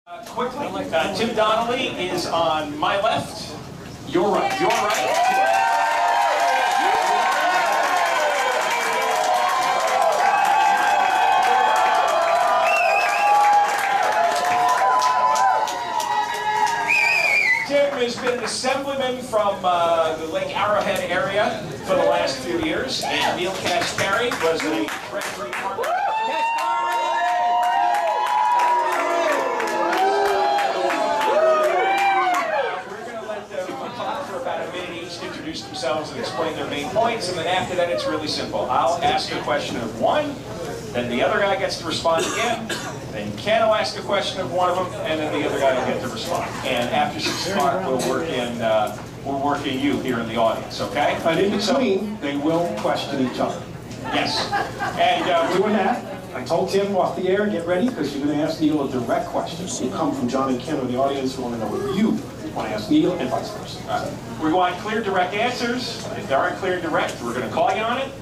Quickly, Tim Donnelly is on my left, your right, your right. Tim has been an assemblyman from the Lake Arrowhead area for the last few years, and Neel Kashkari was the treasury partner. Introduce themselves and explain their main points, and then after that it's really simple. I'll ask a question of one, then the other guy gets to respond again, then Ken will ask a question of one of them, and then the other guy will get to respond. And after 6 o'clock we'll work in you here in the audience, okay? But in between, they will question each other. Yes. And doing that, I told Tim off the air, get ready, because you're going to ask Neel a direct question. So you come from John and Ken or the audience who want to know what you want to ask Neel, and vice versa. We want clear, direct answers. If there aren't clear and direct, we're going to call you on it.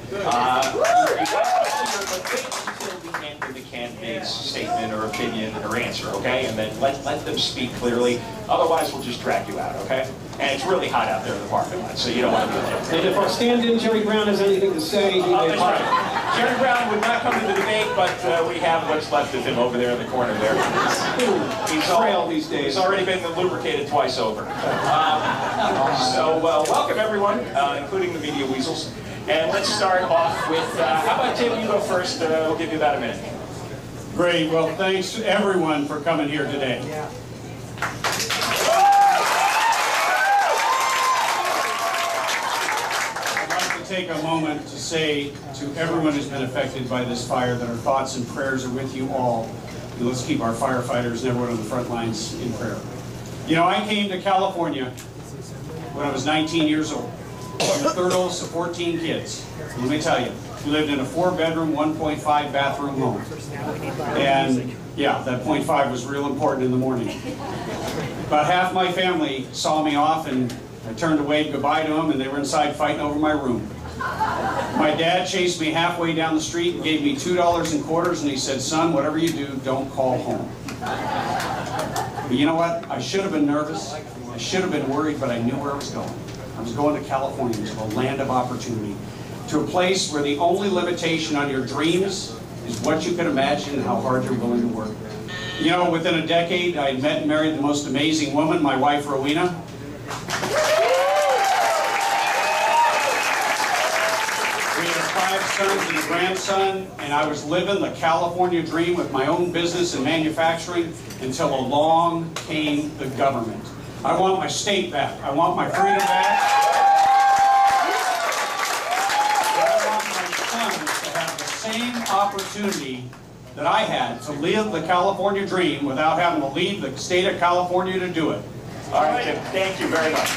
The candidate's statement or opinion or answer, okay? And then let them speak clearly. Otherwise, we'll just drag you out, okay? And it's really hot out there in the parking lot, so you don't want to do that. And if our stand-in Jerry Brown has anything to say, he may right. Jerry Brown would not come to the debate, but we have what's left of him over there in the corner there. He's frail these days. He's already been lubricated twice over. Welcome everyone, including the media weasels. And let's start off with, how about Tim, you go first, we'll give you about a minute. Great, well thanks to everyone for coming here today. Yeah. I'd like to take a moment to say to everyone who's been affected by this fire that our thoughts and prayers are with you all. And let's keep our firefighters and everyone on the front lines in prayer. You know, I came to California when I was 19 years old. I'm the third oldest of 14 kids. Let me tell you, we lived in a 4-bedroom, 1.5 bathroom home. And yeah, that 0.5 was real important in the morning. About half my family saw me off, and I turned to wave goodbye to them, and they were inside fighting over my room. My dad chased me halfway down the street and gave me $2 in quarters, and he said, "Son, whatever you do, don't call home." But you know what? I should have been nervous. I should have been worried, but I knew where I was going. I was going to California, to the land of opportunity, to a place where the only limitation on your dreams is what you can imagine and how hard you're willing to work. You know, within a decade, I had met and married the most amazing woman, my wife, Rowena. We had 5 sons and a grandson, and I was living the California dream with my own business and manufacturing until along came the government. I want my state back. I want my freedom back. I want my sons to have the same opportunity that I had to live the California dream without having to leave the state of California to do it. All right, Tim, thank you very much.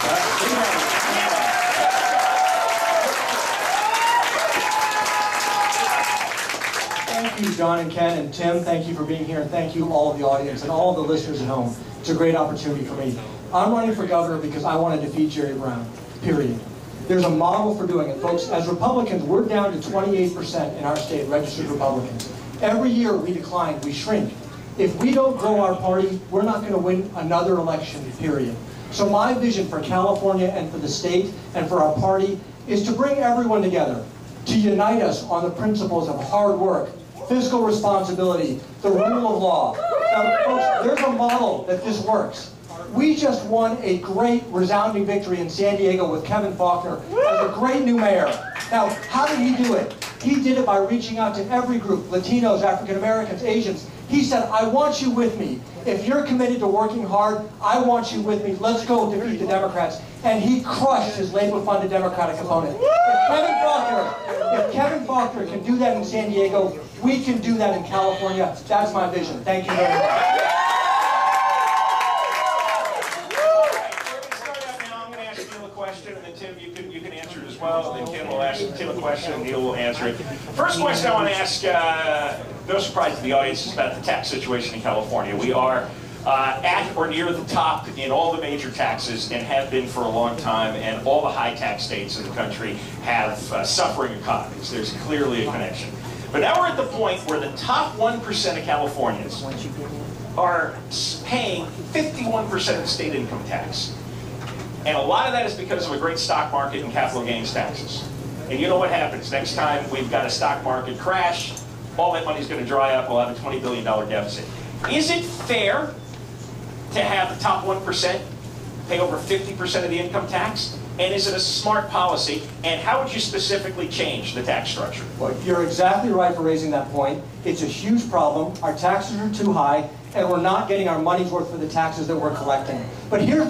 Thank you, John and Ken and Tim. Thank you for being here, and thank you all of the audience and all of the listeners at home. It's a great opportunity for me. I'm running for governor because I want to defeat Jerry Brown, period. There's a model for doing it, folks. As Republicans, we're down to 28% in our state, registered Republicans. Every year we decline, we shrink. If we don't grow our party, we're not going to win another election, period. So my vision for California and for the state and for our party is to bring everyone together, to unite us on the principles of hard work, fiscal responsibility, the rule of law. Now, folks, there's a model that this works. We just won a great resounding victory in San Diego with Kevin Faulconer as a great new mayor. Now, how did he do it? He did it by reaching out to every group, Latinos, African Americans, Asians. He said, "I want you with me. If you're committed to working hard, I want you with me. Let's go defeat the Democrats." And he crushed his labor-funded Democratic opponent. If Kevin Faulconer can do that in San Diego, we can do that in California. That's my vision. Thank you very much. Well, then Ken will ask Tim a question, and Neel will answer it. First question I want to ask, no surprise to the audience, is about the tax situation in California. We are at or near the top in all the major taxes and have been for a long time, and all the high tax states in the country have suffering economies. There's clearly a connection. But now we're at the point where the top 1% of Californians are paying 51% of the state income tax. And a lot of that is because of a great stock market and capital gains taxes. And you know what happens? Next time we've got a stock market crash, all that money's going to dry up, we'll have a $20 billion deficit. Is it fair to have the top 1% pay over 50% of the income tax? And is it a smart policy? And how would you specifically change the tax structure? Well, you're exactly right for raising that point. It's a huge problem. Our taxes are too high, and we're not getting our money's worth for the taxes that we're collecting. But here's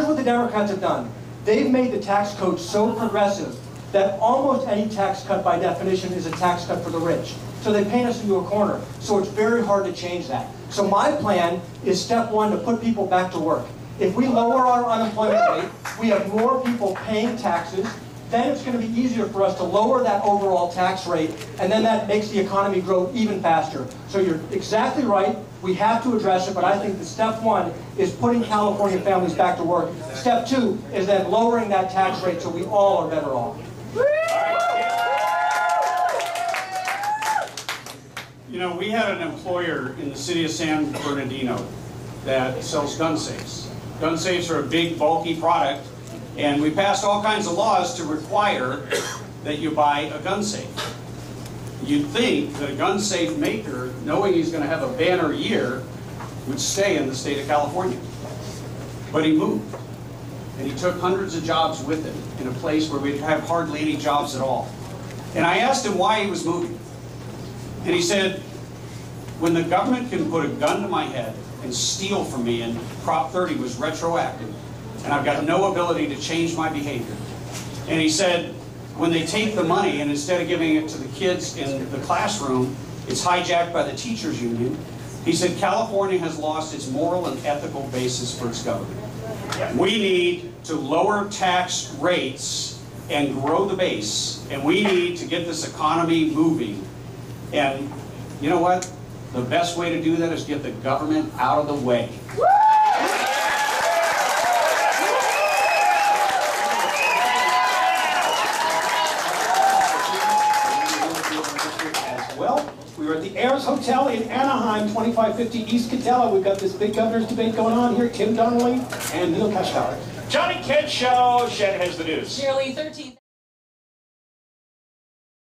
what the Democrats have done. They've made the tax code so progressive that almost any tax cut by definition is a tax cut for the rich. So they paint us into a corner. So it's very hard to change that. So my plan is step one, to put people back to work. If we lower our unemployment rate, we have more people paying taxes, then it's going to be easier for us to lower that overall tax rate, and then that makes the economy grow even faster. So you're exactly right. We have to address it, but I think the step one is putting California families back to work. Step two is then lowering that tax rate so we all are better off. You know, we had an employer in the city of San Bernardino that sells gun safes. Gun safes are a big, bulky product, and we passed all kinds of laws to require that you buy a gun safe. You'd think that a gun safe maker, knowing he's going to have a banner year, would stay in the state of California. But he moved, and he took hundreds of jobs with him in a place where we'd have hardly any jobs at all. And I asked him why he was moving. And he said, when the government can put a gun to my head and steal from me, and Prop 30 was retroactive, and I've got no ability to change my behavior. And he said, when they take the money and instead of giving it to the kids in the classroom, it's hijacked by the teachers union. He said, California has lost its moral and ethical basis for its government. We need to lower tax rates and grow the base, and we need to get this economy moving. And you know what? The best way to do that is get the government out of the way. As well, we were at the Ayers Hotel in Anaheim, 2550 East Catella. We've got this big governor's debate going on here. Tim Donnelly and Neel Kashkari. Johnny Kent Show, Shed has the news. Nearly 13